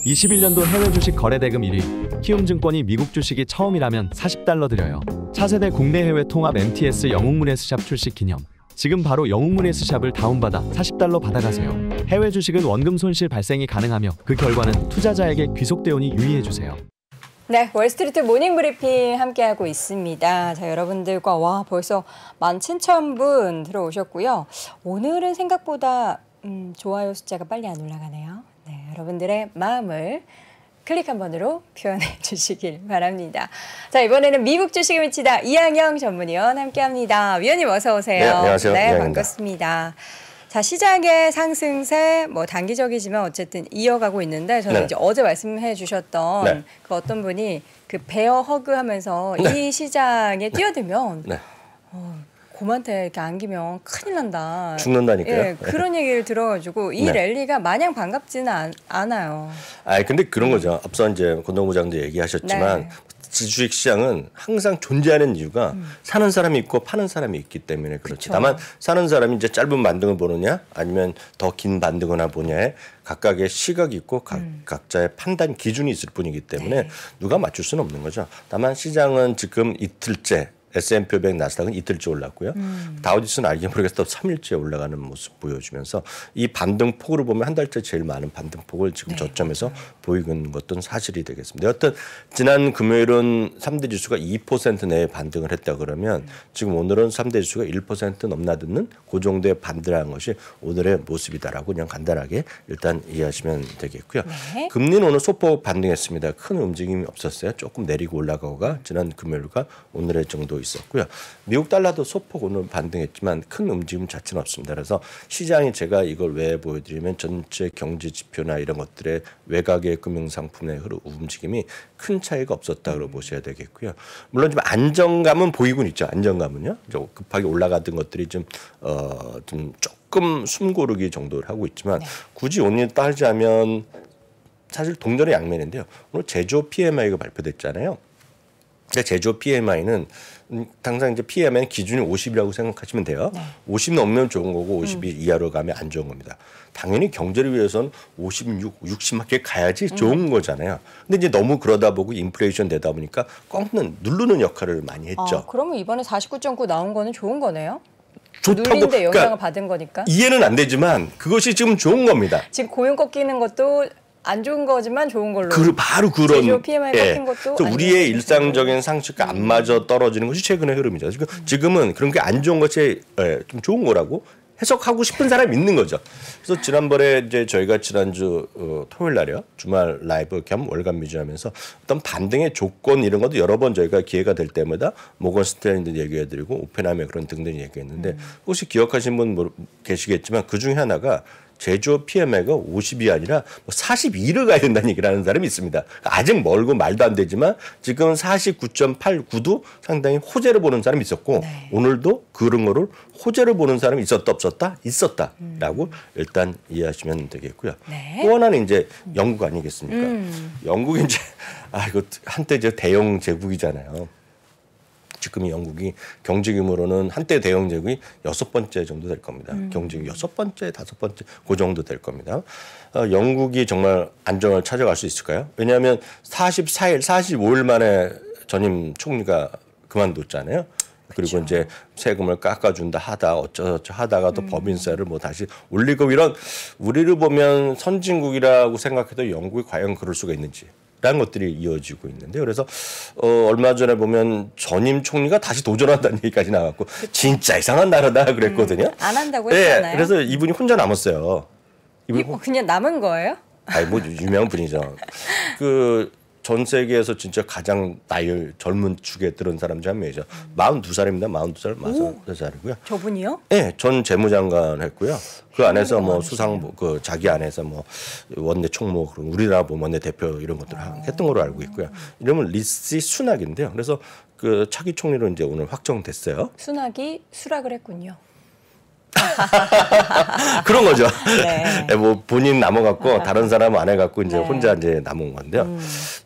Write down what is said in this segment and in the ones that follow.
21년도 해외 주식 거래 대금 1위, 키움증권이 미국 주식이 처음이라면 40달러 드려요. 차세대 국내 해외 통합 MTS 영웅문 S샵 출시 기념. 지금 바로 영웅문 S샵을 다운받아 40달러 받아가세요. 해외 주식은 원금 손실 발생이 가능하며 그 결과는 투자자에게 귀속되오니 유의해주세요. 네, 월스트리트 모닝 브리핑 함께하고 있습니다. 자, 여러분들과 벌써 17,000분 들어오셨고요. 오늘은 생각보다 좋아요 숫자가 빨리 안 올라가네요. 네, 여러분들의 마음을 클릭 한 번으로 표현해 주시길 바랍니다. 자, 이번에는 미국 주식에 미치다 이항영 전문위원 함께합니다. 위원님 어서 오세요. 네, 안녕하세요. 네, 반갑습니다. 자, 시장의 상승세 단기적이지만 어쨌든 이어가고 있는데 저는 이제 어제 말씀해 주셨던 그 어떤 분이 그 베어 허그하면서 이 시장에 뛰어들면 곰한테 이렇게 안기면 큰일 난다. 죽는다니까요. 예, 그런 얘기를 들어가지고 이 랠리가 마냥 반갑지는 않아요. 근데 그런 거죠. 앞서 이제 권동부 장도 얘기하셨지만 주식 시장은 항상 존재하는 이유가 사는 사람이 있고 파는 사람이 있기 때문에 그렇죠. 다만 사는 사람이 이제 짧은 반등을 보느냐 아니면 더 긴 반등을 보냐에 각각의 시각이 있고 각자의 판단 기준이 있을 뿐이기 때문에 누가 맞출 수는 없는 거죠. 다만 시장은 지금 이틀째 S&P 500 나스닥은 이틀째 올랐고요. 다우지수는 알게 모르겠어 또 3일째 올라가는 모습 보여주면서 이 반등폭으로 보면 한 달째 제일 많은 반등폭을 지금 저점에서 보이고 있는 것도 사실이 되겠습니다. 여튼 지난 금요일은 3대 지수가 2% 내에 반등을 했다 그러면 지금 오늘은 3대 지수가 1% 넘나드는 그 정도의 반등한 것이 오늘의 모습이다라고 그냥 간단하게 일단 이해하시면 되겠고요. 금리는 오늘 소폭 반등했습니다. 큰 움직임이 없었어요. 조금 내리고 올라가고가 지난 금요일과 오늘의 정도 있었고요. 미국 달러도 소폭 오늘 반등했지만 큰 움직임 자체는 없습니다. 그래서 시장이 제가 이걸 왜 보여드리면 전체 경제 지표나 이런 것들의 외곽의 금융상품의 움직임이 큰 차이가 없었다고 보셔야 되겠고요. 물론 좀 안정감은 보이곤 있죠. 안정감은요. 급하게 올라가던 것들이 좀 조금 숨고르기 정도를 하고 있지만 굳이 오늘 따지자면 사실 동전의 양면인데요. 오늘 제조 PMI가 발표됐잖아요. 근데 제조 PMI는 당장 이제 PMI는 기준이 50이라고 생각하시면 돼요. 50 넘으면 좋은 거고 50 이하로 가면 안 좋은 겁니다. 당연히 경제를 위해서는 56, 60만 가야지 좋은 거잖아요. 근데 이제 너무 그러다 보고 인플레이션 되다 보니까 꺾는 누르는 역할을 많이 했죠. 그러면 이번에 49.9 나온 거는 좋은 거네요? 좋다고 누린데 영향을 받은 거니까? 이해는 안 되지만 그것이 지금 좋은 겁니다. 지금 고용 꺾이는 것도 안 좋은 거지만 좋은 걸로. 바로 그런. 제조 PMI 꺾인 것도. 우리의 일상적인 상식과 안 맞아 떨어지는 것이 최근의 흐름이죠. 지금은 그런 게 안 좋은 것이 좀 좋은 거라고 해석하고 싶은 사람이 있는 거죠. 그래서 지난번에 이제 저희가 지난주 토요일 날이요. 주말 라이브 겸 월간 뮤지하면서 어떤 반등의 조건 이런 것도 여러 번 저희가 기회가 될 때마다 모건 스탠리도 얘기해드리고 오펜하이머 그런 등등 얘기했는데 혹시 기억하신 분 계시겠지만 그 중에 하나가 제조 PMI가 50이 아니라 42를 가야 된다는 얘기를 하는 사람이 있습니다. 아직 멀고 말도 안 되지만 지금 49.89도 상당히 호재를 보는 사람이 있었고 오늘도 그런 거를 호재를 보는 사람이 있었다 없었다? 있었다라고 일단 이해하시면 되겠고요. 또 하나는 이제 영국 아니겠습니까? 영국이 이제 이거 한때 이제 대영 제국이잖아요. 지금 영국이 경제 규모로는 한때 대영 제국이 6번째 정도 될 겁니다. 경제 6번째, 5번째 그 정도 될 겁니다. 영국이 정말 안정을 찾아갈 수 있을까요? 왜냐하면 44일, 45일 만에 전임 총리가 그만뒀잖아요. 그리고 이제 세금을 깎아준다 어쩌저쩌 하다가 또 법인세를 다시 올리고 이런 우리를 보면 선진국이라고 생각해도 영국이 과연 그럴 수가 있는지. 라는 것들이 이어지고 있는데 그래서 얼마 전에 보면 전임 총리가 다시 도전한다는 얘기까지 나왔고 진짜 이상한 나라다 그랬거든요. 안 한다고 했잖아요. 그래서 이분이 혼자 남았어요. 그냥 남은 거예요? 유명한 분이죠. 전 세계에서 진짜 가장 나이 젊은 축에 들은 사람 중 한 명이죠. 42살입니다. 42살, 43살이고요. 저분이요? 네, 전 재무장관 했고요. 그 안에서 수상 자기 안에서 원내 총무 우리나라 원내 대표 이런 것들을 했던 걸로 알고 있고요. 이름은 리시 수낙인데요. 그래서 그 차기 총리로 이제 오늘 확정됐어요. 수낙이 수락을 했군요. 그런 거죠. 본인 남아갖고 다른 사람 안 해갖고 이제 혼자 이제 남은 건데요.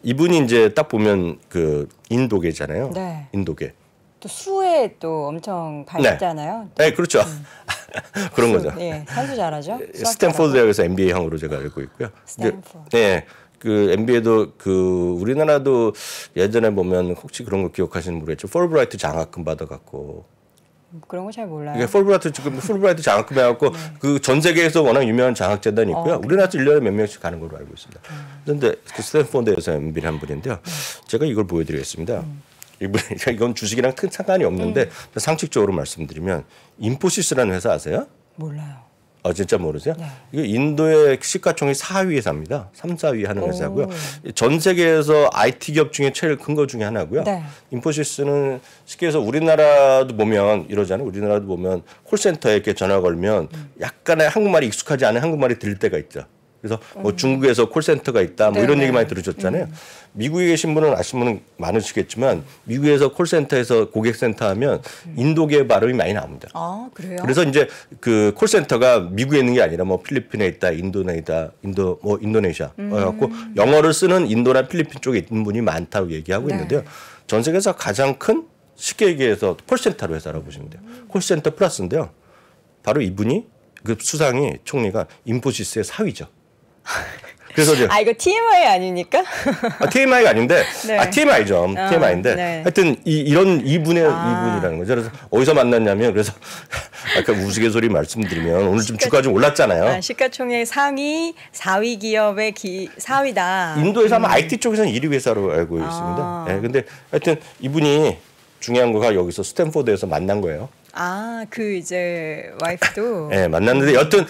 이분이 이제 딱 보면 그 인도계잖아요. 인도계. 또 수에 또 엄청 밝잖아요. 네, 그렇죠. 그런 거죠. 산수 잘하죠. 스탠포드 대학에서 MBA형으로 제가 알고 있고요. 스탠포드. 네, 그 MBA도 그 우리나라도 예전에 보면 혹시 그런 거 기억하시는 모르겠죠. 폴브라이트 장학금 받아갖고. 그런 거 잘 몰라요. 이게 폴브라이트 지금 폴브라이트 장학금 해갖고 그 전 세계에서 워낙 유명한 장학재단이 있고요. 우리나라도 1년에 몇 명씩 가는 걸로 알고 있습니다. 그런데 그 스탠포드에서 MBA를 한 분인데요. 제가 이걸 보여드리겠습니다. 이건 주식이랑 큰 상관이 없는데 상식적으로 말씀드리면 인포시스라는 회사 아세요? 몰라요. 진짜 모르세요? 네. 이게 인도의 시가총액 4위에 삽니다. 3, 4위 하는 회사고요. 전 세계에서 IT 기업 중에 제일 큰 거 중에 하나고요. 네. 인포시스는 쉽게 해서 우리나라도 보면 이러잖아요. 우리나라도 보면 콜센터에 이렇게 전화 걸면 약간의 한국말이 익숙하지 않은 한국말이 들릴 때가 있죠. 그래서 뭐 중국에서 콜센터가 있다 뭐 이런 네네. 얘기 많이 들으셨잖아요. 미국에 계신 분은 아시는 분은 많으시겠지만 미국에서 콜센터에서 고객센터 하면 인도계 발음이 많이 나옵니다. 아, 그래요? 그래서 이제 그 콜센터가 미국에 있는 게 아니라 뭐 필리핀에 있다, 인도네시아 그래갖고 영어를 쓰는 인도나 필리핀 쪽에 있는 분이 많다고 얘기하고 네. 있는데요. 전 세계에서 가장 큰 쉽게 얘기해서 콜센터로 회사라고 보시면 돼요. 콜센터 플러스인데요. 바로 이분이 그 수상이 총리가 인포시스의 사위죠. 그래서 이제 이거 TMI 아닙니까? TMI가 아닌데 네. TMI죠. TMI인데 네. 하여튼 이분이라는 거죠. 그래서 어디서 만났냐면 그래서 아까 우스갯소리 말씀드리면 오늘 좀 주가 좀 올랐잖아요. 시가총액 상위 4위 기업의 4위다. 인도에서 아마 IT 쪽에서는 1위 회사로 알고 있습니다. 네, 근데 하여튼 이분이 중요한 거가 여기서 스탠포드에서 만난 거예요. 그 이제 와이프도. 네, 만났는데 여튼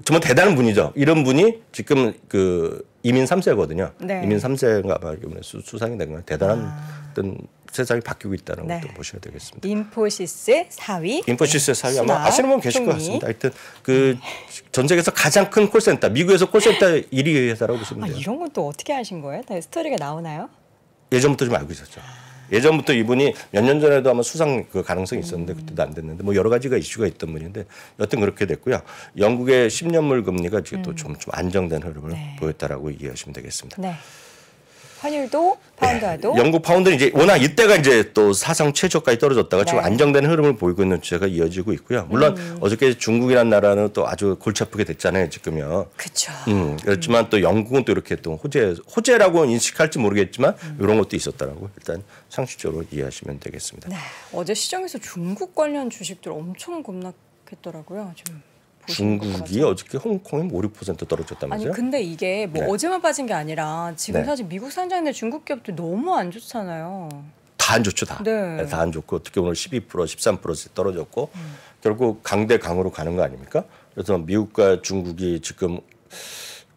정말 대단한 분이죠. 이런 분이 지금 그 이민 3세거든요. 네. 이민 3세가 아마 이번에 수상이 된 거예요. 대단한 어떤 세상이 바뀌고 있다는 네. 것도 보셔야 되겠습니다. 인포시스의 4위. 인포시스의 사위 아마 수납, 아시는 분 계실 것 총리. 같습니다. 하여튼 그 전 세계에서 가장 큰 콜센터, 미국에서 콜센터 1위 회사라고 보시면 돼요. 이런 건 또 어떻게 아신 거예요? 다 스토리가 나오나요? 예전부터 좀 알고 있었죠. 예전부터 이분이 몇 년 전에도 아마 수상 그 가능성이 있었는데 그때도 안 됐는데 뭐 여러 가지가 이슈가 있던 분인데 여튼 그렇게 됐고요. 영국의 10년물 금리가 지금 또 좀 안정된 흐름을 네. 보였다라고 이해하시면 되겠습니다. 네. 환율도 파운드화도. 영국 파운드는 이제 워낙 이때가 이제 또 사상 최저까지 떨어졌다가 지금 네. 안정된 흐름을 보이고 있는 추세가 이어지고 있고요. 물론 어저께 중국이라는 나라는 또 아주 골치 아프게 됐잖아요, 지금요. 그렇죠. 그렇지만 또 영국은 또 이렇게 또 호재라고 인식할지 모르겠지만 이런 것도 있었다라고 일단 상식적으로 이해하시면 되겠습니다. 네. 어제 시장에서 중국 관련 주식들 엄청 급락했더라고요. 좀 보시는 것 중국이 같아요. 어저께 홍콩이 5, 6% 떨어졌다면서요? 아니 근데 이게 뭐 네. 어제만 빠진 게 아니라 지금 네. 사실 미국 상장된 중국 기업들 너무 안 좋잖아요. 다 안 좋죠, 다. 네. 다 안 좋고 특히 오늘 12%, 13% 떨어졌고 결국 강대 강으로 가는 거 아닙니까? 그래서 미국과 중국이 지금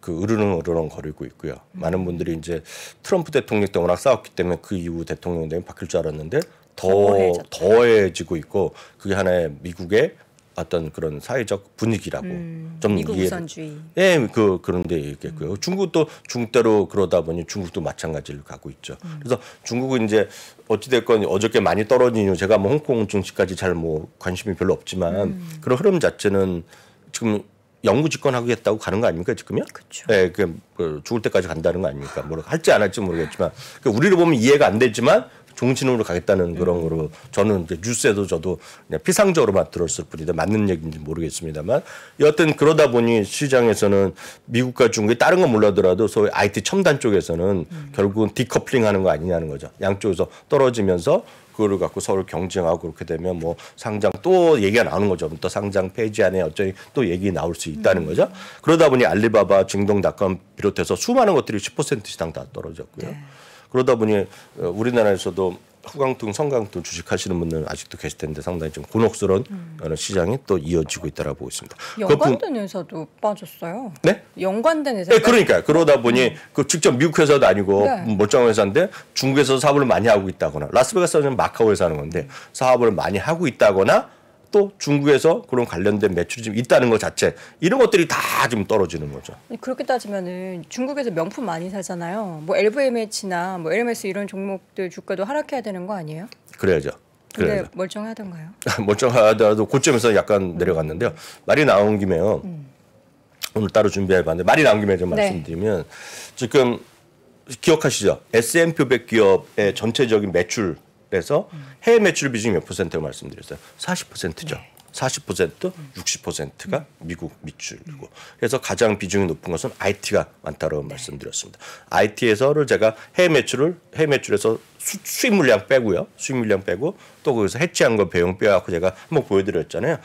그 으르렁 거리고 있고요. 많은 분들이 이제 트럼프 대통령 때 워낙 싸웠기 때문에 그 이후 대통령이 바뀔 줄 알았는데 더해지고 있고 그게 하나의 미국의 어떤 그런 사회적 분위기라고 좀 미국 이해를- 우선주의. 예, 그런데 있겠고요. 중국도 중국대로 그러다 보니 중국도 마찬가지를 가고 있죠. 그래서 중국은 이제 어찌됐건 어저께 많이 떨어진 이유 제가 뭐 홍콩 증시까지 잘 뭐 관심이 별로 없지만 그런 흐름 자체는 지금 영구 집권하겠다고 가는 거 아닙니까 지금요? 그쵸. 예, 그 죽을 때까지 간다는 거 아닙니까? 뭐 할지 안 할지 모르겠지만 우리로 보면 이해가 안 되지만 종신으로 가겠다는 그런 거로 저는 이제 뉴스에도 저도 그냥 피상적으로만 들었을 뿐인데 맞는 얘기인지 모르겠습니다만 여하튼 그러다 보니 시장에서는 미국과 중국이 다른 건 몰라더라도 소위 IT 첨단 쪽에서는 결국은 디커플링하는 거 아니냐는 거죠. 양쪽에서 떨어지면서 그거를 갖고 서로 경쟁하고 그렇게 되면 뭐 상장 또 얘기가 나오는 거죠. 또 상장 폐지 안에 어쩌니 또 얘기 나올 수 있다는 거죠. 그러다 보니 알리바바, 징동닷컴 비롯해서 수많은 것들이 10% 이상 다 떨어졌고요. 네. 그러다 보니 우리나라에서도 후강통, 성강통 주식하시는 분들은 아직도 계실 텐데 상당히 좀 곤혹스러운 시장이 또 이어지고 있다라고 보고 있습니다. 연관된 회사도 빠졌어요. 네? 연관된 회사. 네, 그러니까 그러다 보니 그 직접 미국 회사도 아니고 네. 멀쩡한 회사인데 중국에서 사업을 많이 하고 있다거나 라스베가스는 마카오에서 하는 건데 사업을 많이 하고 있다거나 또 중국에서 그런 관련된 매출이 좀 있다는 것 자체 이런 것들이 다 좀 떨어지는 거죠. 그렇게 따지면은 중국에서 명품 많이 사잖아요. 뭐 LVMH나 뭐 에르메스 이런 종목들 주가도 하락해야 되는 거 아니에요? 그래야죠. 근데 그래야죠. 멀쩡하던가요? 멀쩡하더라도 고점에서 약간 내려갔는데요. 말이 나온 김에요. 오늘 따로 준비해봤는데 말이 나온 김에 좀 네. 말씀드리면 지금 기억하시죠? S&P 500 기업의 전체적인 매출에서 해외 매출 비중이 몇 %고 말씀드렸어요? 40%죠. 40%, 60%가 미국 매출이고 그래서 가장 비중이 높은 것은 IT가 많다고 말씀드렸습니다. IT에서를 제가 해외 매출에서 수입 물량 빼고요. 수입 물량 빼고 또 거기서 해치한 거 배용 빼갖고 제가 한번 보여드렸잖아요.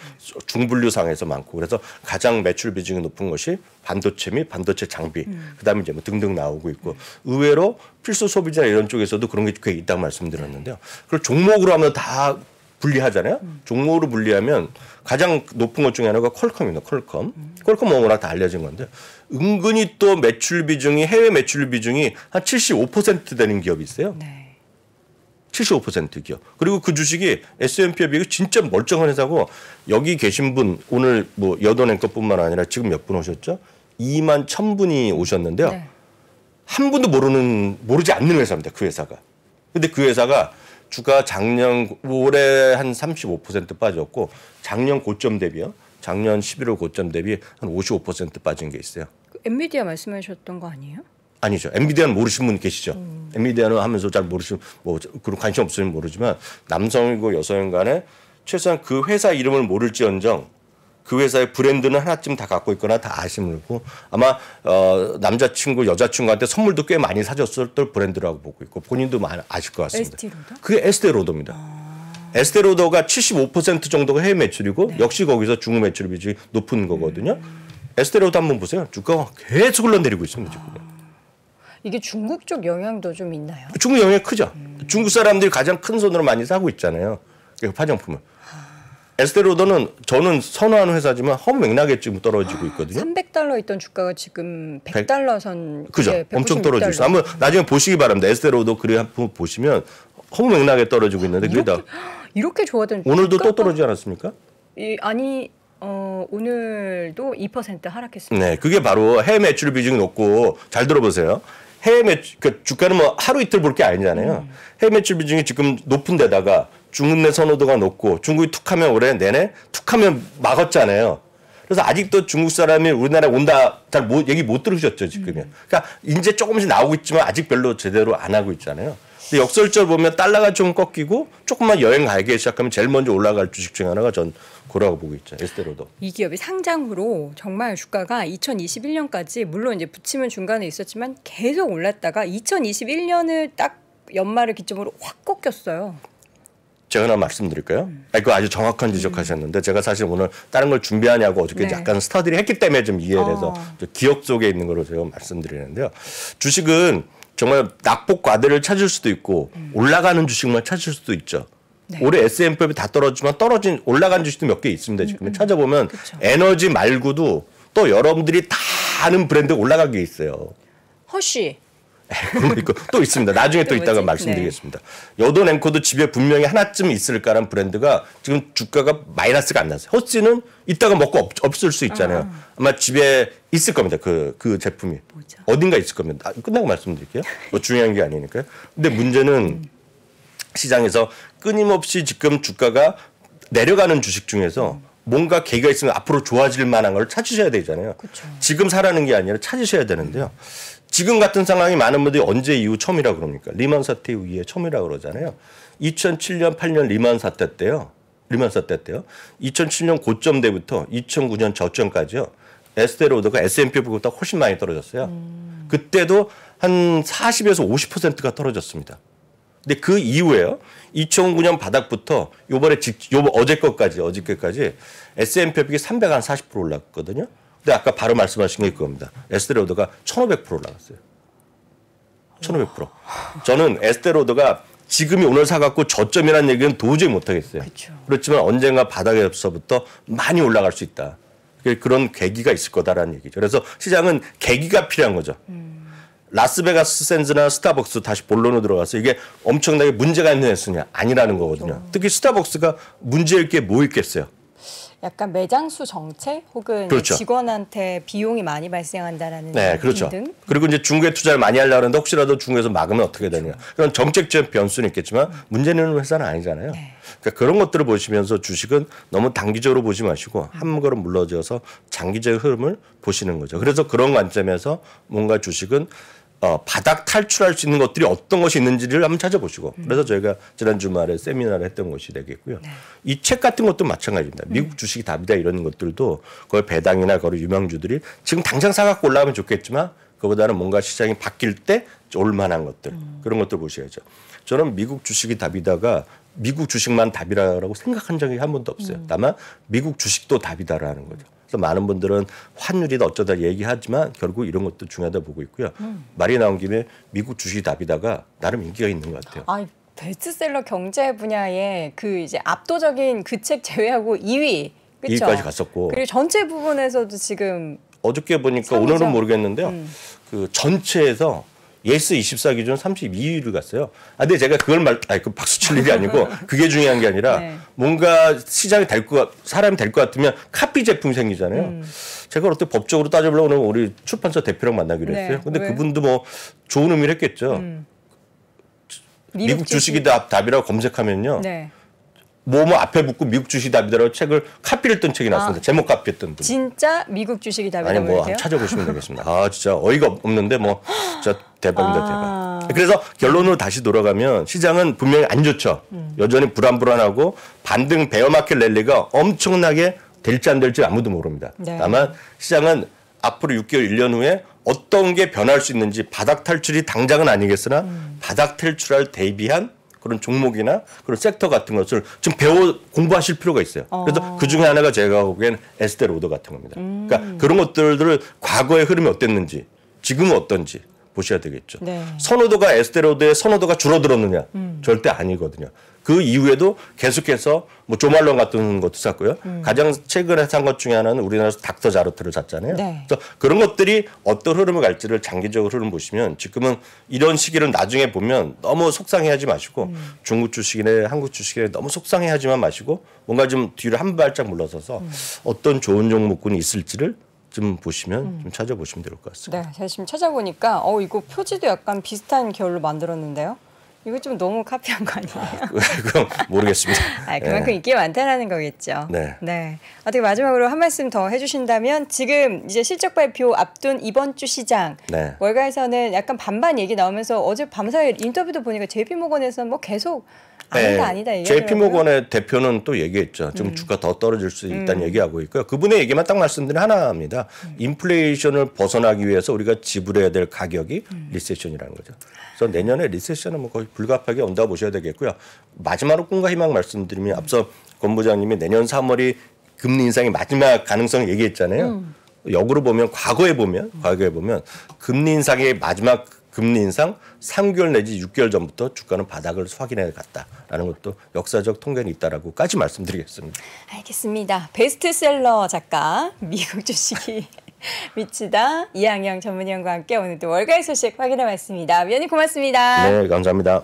중분류상에서 많고 그래서 가장 매출 비중이 높은 것이 반도체 및 반도체 장비 그다음에 이제 뭐 등등 나오고 있고 의외로 필수 소비자 이런 쪽에서도 그런 게 꽤 있다고 말씀드렸는데요. 그걸 종목으로 하면 다 분리하잖아요. 종목으로 분리하면 가장 높은 것 중에 하나가 퀄컴입니다. 퀄컴 워낙 다 알려진 건데 은근히 또 매출 비중이 해외 매출 비중이 한 75% 되는 기업이 있어요. 네. 75% 기업. 그리고 그 주식이 S&P에 비해 진짜 멀쩡한 회사고 여기 계신 분 오늘 뭐 여돈 앵커뿐만 아니라 지금 몇 분 오셨죠? 2만 1,000분이 오셨는데요. 네. 한 분도 모르지 않는 회사입니다. 그 회사가. 근데 그 회사가 주가 작년 올해 한 35% 빠졌고 작년 고점 대비요. 작년 11월 고점 대비 한 55% 빠진 게 있어요. 엔비디아 말씀하셨던 거 아니에요? 아니죠. 엔비디아는 모르시는 분 계시죠. 엔비디아는 하면서 잘 모르시면 뭐 그런 관심 없으면 모르지만 남성이고 여성인 간에 최소한 그 회사 이름을 모를지언정 그 회사의 브랜드는 하나쯤 다 갖고 있거나 다 아시물고 아마 남자친구 여자친구한테 선물도 꽤 많이 사줬을 브랜드라고 보고 있고 본인도 많이 아실 것 같습니다. 에스티로더? 그게 에스테로더입니다. 에스테로더가 75% 정도가 해외 매출이고 역시 거기서 중국 매출 비중이 높은 거거든요. 에스테로더 한번 보세요. 주가가 계속 흘러내리고 있습니다. 지금. 이게 중국 쪽 영향도 좀 있나요? 중국 영향이 크죠. 중국 사람들이 가장 큰 손으로 많이 사고 있잖아요. 화장품을. 에스테로더는 저는 선호하는 회사지만 허무맹랑하게 지금 떨어지고 있거든요. 300달러 있던 주가가 지금 100달러 선. 그죠. 네, 엄청 떨어지고 있어요. 한번 나중에 보시기 바랍니다. 에스테로더 그래 한번 보시면 허무맹랑하게 떨어지고 있는데 이렇게 좋아하던 오늘도 주가가- 또 떨어지지 않았습니까? 오늘도 2% 하락했습니다. 네, 그게 바로 해외 매출 비중이 높고 잘 들어보세요. 해외 매출 그 주가는 뭐 하루 이틀 볼 게 아니잖아요. 해외 매출 비중이 지금 높은 데다가 중국 내 선호도가 높고 중국이 툭하면 올해 내내 툭하면 막았잖아요. 그래서 아직도 중국 사람이 우리나라에 온다 잘 얘기 못 들으셨죠 지금은. 그러니까 이제 조금씩 나오고 있지만 아직 별로 제대로 안 하고 있잖아요. 근데 역설적으로 보면 달러가 좀 꺾이고 조금만 여행 가기 시작하면 제일 먼저 올라갈 주식 중에 하나가 전 그라고 보고 있죠. 에스테로더. 이 기업이 상장 후로 정말 주가가 2021년까지 물론 이제 부침은 중간에 있었지만 계속 올랐다가 2021년을 딱 연말을 기점으로 확 꺾였어요. 제가 하나 말씀드릴까요? 그거 아주 정확한 지적하셨는데 제가 사실 오늘 다른 걸 준비하냐고 어저께 네. 약간 스터디를 했기 때문에 좀 이해돼서 기억 속에 있는 거로 제가 말씀드리는데요. 주식은 정말 낙폭 과대를 찾을 수도 있고 올라가는 주식만 찾을 수도 있죠. 네. 올해 S&P이 다 떨어지지만 올라간 주식도 몇 개 있습니다. 지금 찾아보면 그쵸. 에너지 말고도 또 여러분들이 다 아는 브랜드가 올라간 게 있어요. 허쉬. 그런 거 있고 또 있습니다. 나중에 또 또 이따가 뭐지? 말씀드리겠습니다. 여돈 앵커도 집에 분명히 하나쯤 있을까라는 브랜드가 지금 주가가 마이너스가 안 났어요. 허쉬는 이따가 먹고 없을 수 있잖아요. 아마 집에 있을 겁니다. 그 제품이. 뭐죠? 어딘가 있을 겁니다. 끝나고 말씀드릴게요. 뭐 중요한 게 아니니까요. 근데 문제는 시장에서 끊임없이 지금 주가가 내려가는 주식 중에서 뭔가 계기가 있으면 앞으로 좋아질 만한 걸 찾으셔야 되잖아요. 그쵸. 지금 사라는 게 아니라 찾으셔야 되는데요. 지금 같은 상황이 많은 분들이 언제 이후 처음이라고 그럽니까? 리만 사태 이후에 처음이라고 그러잖아요. 2007년, 8년 리만 사태 때요. 2007년 고점 때부터 2009년 저점까지요. 에스테로더가 S&P보다 훨씬 많이 떨어졌어요. 그때도 한 40에서 50%가 떨어졌습니다. 근데 그 이후에요. 2009년 바닥부터 어저께까지 S&P 340% 올랐거든요. 근데 아까 바로 말씀하신 게 그겁니다. 에스테로더가 1,500% 올라갔어요. 1,500%. 저는 에스테로더가 지금이 오늘 사갖고 저점이라는 얘기는 도저히 못하겠어요. 그쵸. 그렇지만 언젠가 바닥에서부터 많이 올라갈 수 있다. 그런 계기가 있을 거다라는 얘기죠. 그래서 시장은 계기가 필요한 거죠. 라스베가스 샌즈나 스타벅스 다시 본론으로 들어가서 이게 엄청나게 문제가 있는 회사냐 아니라는 거거든요. 특히 스타벅스가 문제일 게 뭐 있겠어요. 약간 매장수 정책 혹은 그렇죠. 직원한테 비용이 많이 발생한다라는 네, 그렇죠. 등 그리고 이제 중국에 투자를 많이 하려고 하는데 혹시라도 중국에서 막으면 어떻게 되느냐. 그런 정책적 변수는 있겠지만 문제는 회사는 아니잖아요. 네. 그러니까 그런 것들을 보시면서 주식은 너무 단기적으로 보지 마시고 한 걸음 물러져서 장기적 흐름을 보시는 거죠. 그래서 그런 관점에서 뭔가 주식은 바닥 탈출할 수 있는 것들이 어떤 것이 있는지를 한번 찾아보시고 그래서 저희가 지난 주말에 세미나를 했던 것이 되겠고요. 네. 이 책 같은 것도 마찬가지입니다. 미국 주식이 답이다 이런 것들도 거의 배당이나 거의 유망주들이 지금 당장 사갖고 올라가면 좋겠지만 그보다는 뭔가 시장이 바뀔 때 올만한 것들 그런 것들 보셔야죠. 저는 미국 주식이 답이다가 미국 주식만 답이라고 생각한 적이 한 번도 없어요. 다만 미국 주식도 답이다라는 거죠. 그래서 많은 분들은 환율이다 어쩌다 얘기하지만 결국 이런 것도 중요하다 보고 있고요. 말이 나온 김에 미국 주식이 답이다가 나름 인기가 있는 것 같아요. 아, 베스트셀러 경제 분야에 그 이제 압도적인 그 책 제외하고 2위. 그쵸? 2위까지 갔었고. 그리고 전체 부분에서도 지금 어저께 보니까 3위죠? 오늘은 모르겠는데요. 그 전체에서 예스 24 기준 32위를 갔어요. 근데 제가 그걸 그 박수 칠 일이 아니고 그게 중요한 게 아니라 네. 뭔가 시장이 사람이 될 것 같으면 카피 제품이 생기잖아요. 제가 어떻게 법적으로 따져보려고 하면 우리 출판사 대표랑 만나기로 네. 했어요. 근데 왜? 그분도 뭐 좋은 의미를 했겠죠. 미국 주식이 답이라고 검색하면요. 네. 뭐 앞에 붙고 미국 주식이 답이다라고 책을 카피를 했던 책이 났습니다. 제목 카피했던 분. 진짜 미국 주식이 아니 답이라고 뭐 해요? 찾아보시면 되겠습니다. 아 진짜 어이가 없는데 뭐 진짜 대박입니다 대박. 그래서 결론으로 다시 돌아가면 시장은 분명히 안 좋죠. 여전히 불안불안하고 반등 베어마켓 랠리가 엄청나게 될지 안 될지 아무도 모릅니다. 네. 다만 시장은 앞으로 6개월 1년 후에 어떤 게 변할 수 있는지 바닥 탈출이 당장은 아니겠으나 바닥 탈출할 대비한 그런 종목이나 그런 섹터 같은 것을 좀 공부하실 필요가 있어요. 그래서 그 중에 하나가 제가 보기엔 에스테로더 같은 겁니다. 그러니까 그런 것들을 과거의 흐름이 어땠는지 지금은 어떤지 보셔야 되겠죠. 네. 선호도가 에스테로더의 선호도가 줄어들었느냐? 절대 아니거든요. 그 이후에도 계속해서 뭐 조말론 같은 것도 샀고요. 가장 최근에 산 것 중에 하나는 우리나라에서 닥터 자르트를 샀잖아요. 네. 그래서 그런 것들이 어떤 흐름을 갈지를 장기적으로 흐름 보시면 지금은 이런 시기를 나중에 보면 너무 속상해하지 마시고 중국 주식이네 한국 주식이네 너무 속상해하지만 마시고 뭔가 좀 뒤로 한 발짝 물러서서 어떤 좋은 종목군이 있을지를 좀 보시면 좀 찾아보시면 될 것 같습니다. 네, 제가 지금 찾아보니까 이거 표지도 약간 비슷한 결로 만들었는데요. 이거 좀 너무 카피한 거 아니에요? 그건 모르겠습니다. 그만큼 인기가 많다라는 거겠죠. 네. 어떻게 마지막으로 한 말씀 더 해주신다면 지금 이제 실적 발표 앞둔 이번 주 시장 네. 월가에서는 약간 반반 얘기 나오면서 어제 밤사이 인터뷰도 보니까 JP모건에서는 뭐 계속 아니다 얘기하더라고요. JP모건의 대표는 또 얘기했죠. 지금 주가 더 떨어질 수 있다는 얘기하고 있고요. 그분의 얘기만 딱 말씀드리면 하나입니다. 인플레이션을 벗어나기 위해서 우리가 지불해야 될 가격이 리세션이라는 거죠. 그래서 내년에 리세션은 뭐 거의 불가피하게 온다고 보셔야 되겠고요. 마지막으로 꿈과 희망 말씀드리면 앞서 권 부장님이 내년 3월이 금리 인상의 마지막 가능성을 얘기했잖아요. 역으로 보면 과거에 보면 금리 인상의 마지막 금리 인상 3개월 내지 6개월 전부터 주가는 바닥을 확인해 갔다라는 것도 역사적 통계는 있다라고까지 말씀드리겠습니다. 알겠습니다. 베스트셀러 작가 미국 주식이 미치다 이항영 전문위원과 함께 오늘도 월가의 소식 확인해 봤습니다. 위원님 고맙습니다. 네, 감사합니다.